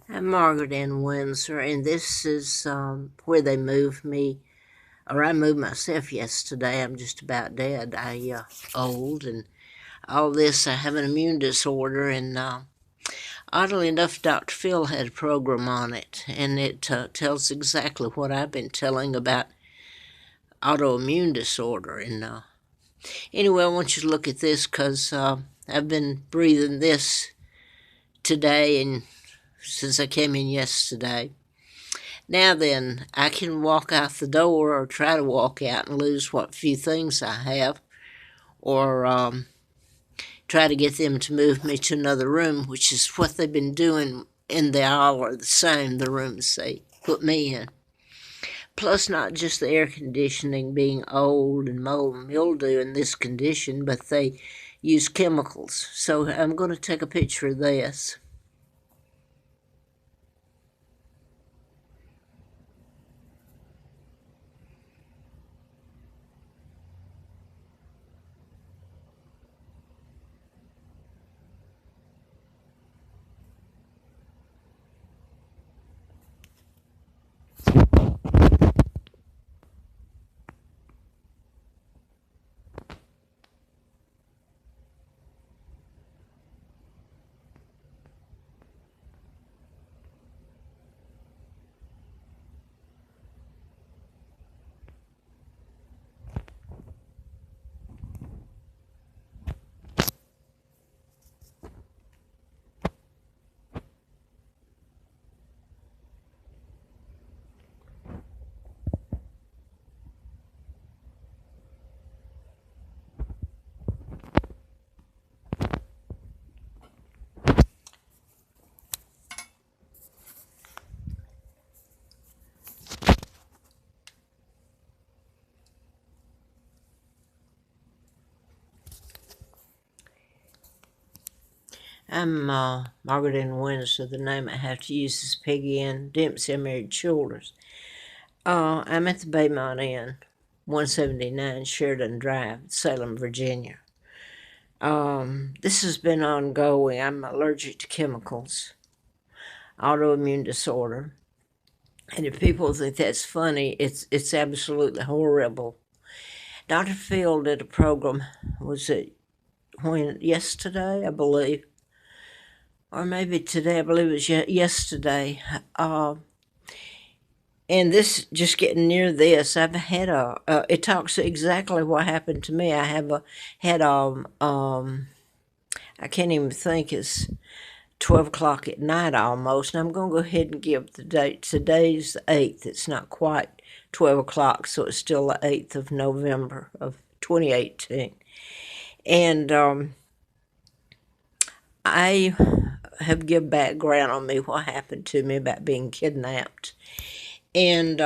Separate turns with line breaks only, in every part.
I'm Margaret in Windsor, and this is where they moved me, or I moved myself yesterday. I'm just about dead. Old and all this. I have an immune disorder, and oddly enough, Dr. Phil had a program on it, and it tells exactly what I've been telling about autoimmune disorder. And anyway, I want you to look at this because I've been breathing this today and since I came in yesterday. Now then, I can walk out the door or try to walk out and lose what few things I have, or try to get them to move me to another room, which is what they've been doing, and they all are the same, the rooms they put me in. Plus, not just the air conditioning being old and mold and mildew in this condition, but they use chemicals. So I'm going to take a picture of this. I'm Margaret Ann Windsor. The name I have to use is Peggy Ann Dempsey. I married Childers. I'm at the Baymont Inn, 179 Sheridan Drive, Salem, Virginia. This has been ongoing. I'm allergic to chemicals, autoimmune disorder. And if people think that's funny, it's absolutely horrible. Dr. Phil did a program, was it yesterday, I believe? Or maybe today, I believe it was yesterday. And this, just getting near this, I've had it talks exactly what happened to me. I have had I can't even think, it's 12 o'clock at night almost. And I'm going to go ahead and give the date. Today's the 8th. It's not quite 12 o'clock, so it's still the 8th of November of 2018. And I have given background on me, what happened to me about being kidnapped. And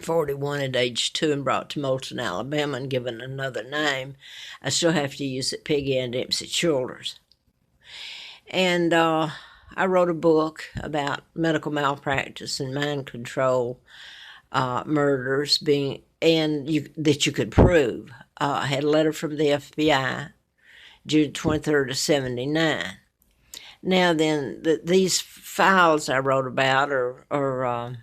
41 at age 2 and brought to Moulton, Alabama, and given another name. I still have to use it, Peggy Ann Dempsey Childers. And I wrote a book about medical malpractice and mind control murders that you could prove. I had a letter from the FBI, June 23rd of 79. Now then, these files I wrote about are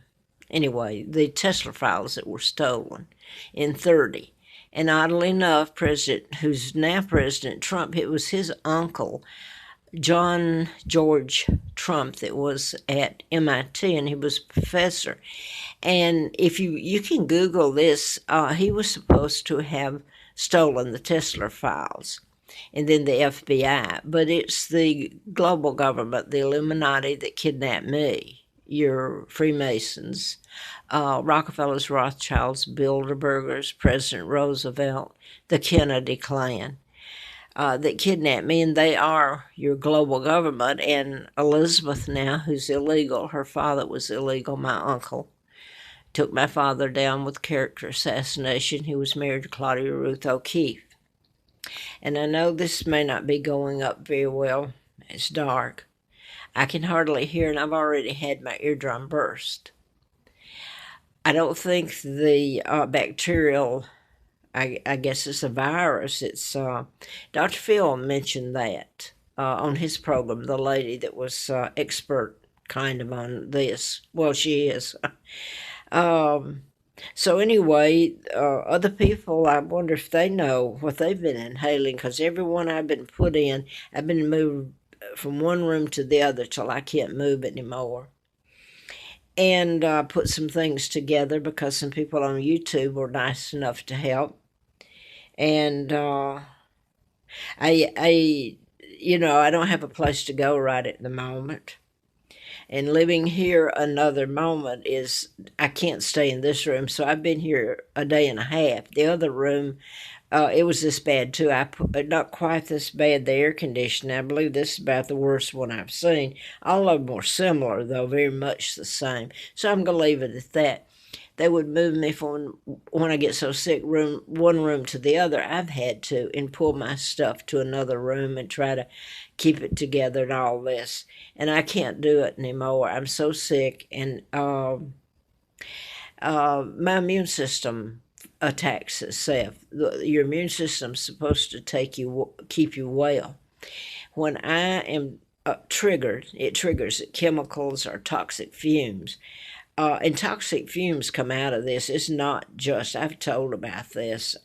anyway, the Tesla files that were stolen in 30. And oddly enough, who's now President Trump, it was his uncle, John George Trump, that was at MIT, and he was a professor. And if you can Google this, he was supposed to have stolen the Tesla files, and then the FBI. But it's the global government, the Illuminati, that kidnapped me. Your Freemasons, Rockefellers, Rothschilds, Bilderbergers, President Roosevelt, the Kennedy clan, that kidnapped me, and they are your global government. And Elizabeth now, who's illegal, her father was illegal, my uncle, took my father down with character assassination. He was married to Claudia Ruth O'Keefe. And I know this may not be going up very well. It's dark. I can hardly hear, and I've already had my eardrum burst. I don't think the bacterial, I guess it's a virus. It's Dr. Phil mentioned that. on his program, the lady that was expert kind of on this. Well, she is. um, so anyway, other people, I wonder if they know what they've been inhaling, because everyone I've been put in, I've been moved from one room to the other till I can't move anymore. And put some things together because some people on YouTube were nice enough to help. And I, I don't have a place to go right at the moment. And living here another moment is, I can't stay in this room, so I've been here a day and a half. The other room, it was this bad too. I put not quite this bad. The air conditioning, I believe this is about the worst one I've seen. All of them were similar, though very much the same. So I'm gonna leave it at that. They would move me from when I get so sick, one room to the other. I've had to and pull my stuff to another room and try to keep it together and all this. And I can't do it anymore. I'm so sick, and my immune system attacks itself. Your immune system's supposed to keep you well. When I am triggered, it triggers chemicals or toxic fumes. And toxic fumes come out of this. It's not just, I've told about this.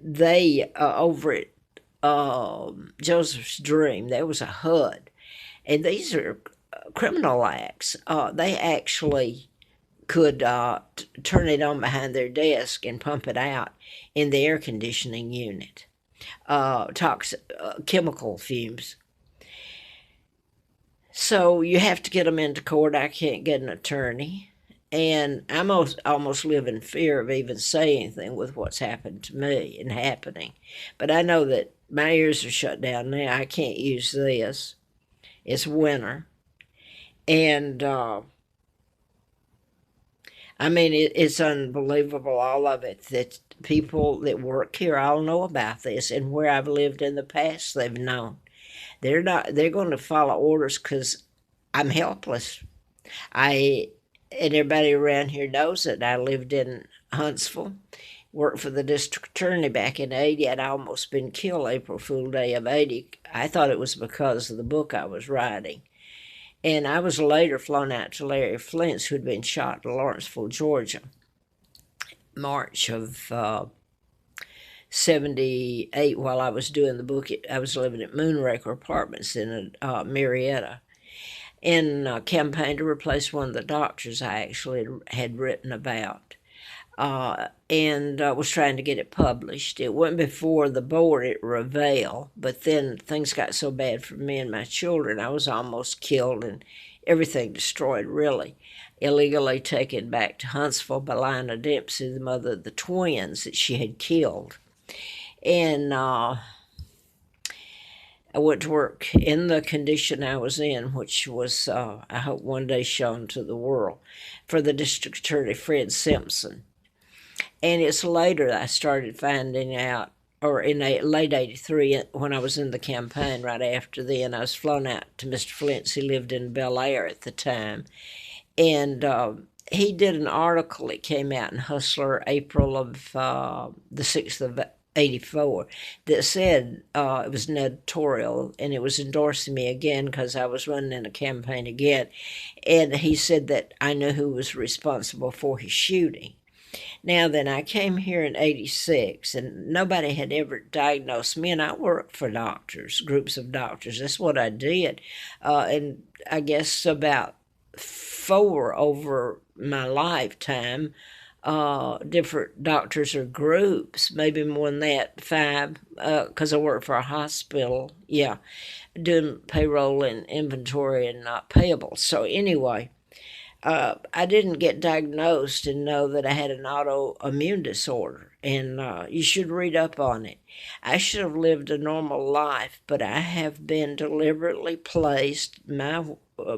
They, over at Joseph's Dream, there was a HUD. And these are criminal acts. They actually could turn it on behind their desk and pump it out in the air conditioning unit. Toxic chemical fumes. So you have to get them into court. I can't get an attorney. And I almost live in fear of even saying anything with what's happened to me and happening. But I know that my ears are shut down now. I can't use this. It's winter. And I mean, it's unbelievable, all of it, that people that work here all know about this. And where I've lived in the past, they've known. They're going to follow orders because I'm helpless. And everybody around here knows that I lived in Huntsville, worked for the district attorney back in 80. I'd almost been killed April Fool Day of 80. I thought it was because of the book I was writing. And I was later flown out to Larry Flint's, who'd been shot in Lawrenceville, Georgia, March of 78. While I was doing the book, I was living at Moonraker Apartments in Marietta, in a campaign to replace one of the doctors I actually had written about, and was trying to get it published. It went before the board at Reveal, but then things got so bad for me and my children, I was almost killed and everything destroyed, really. Illegally taken back to Huntsville by Lina Dempsey, the mother of the twins that she had killed. And I went to work in the condition I was in, which was, I hope, one day shown to the world, for the district attorney, Fred Simpson. And it's later that I started finding out, or in late 83, when I was in the campaign right after then, I was flown out to Mr. Flint's. He lived in Bel Air at the time. And he did an article that came out in Hustler April of the 6th of 84 that said, it was an editorial, and it was endorsing me again because I was running in a campaign again. And he said that I knew who was responsible for his shooting. Now then, I came here in 86, and nobody had ever diagnosed me, and I worked for doctors, groups of doctors. That's what I did. And I guess about 4 over my lifetime, different doctors or groups, maybe more than that, 5, because I worked for a hospital, doing payroll and inventory and payables. So anyway, I didn't get diagnosed and know that I had an autoimmune disorder, and you should read up on it. I should have lived a normal life, but I have been deliberately placed. My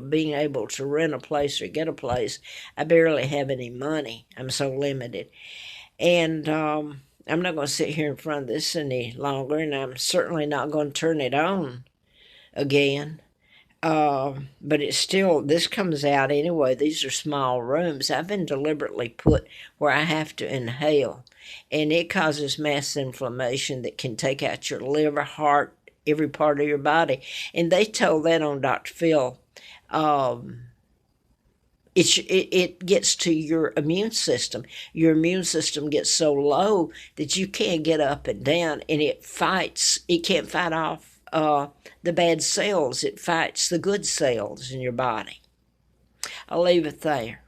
being able to rent a place or get a place, I barely have any money. I'm so limited. And I'm not going to sit here in front of this any longer, and I'm certainly not going to turn it on again. But it's still, this comes out anyway. These are small rooms. I've been deliberately put where I have to inhale, and it causes mass inflammation that can take out your liver, heart, every part of your body. And they told that on Dr. Phil. Um, it gets to your immune system. Your immune system gets so low that you can't get up and down, and it fights. It can't fight off the bad cells. It fights the good cells in your body. I'll leave it there.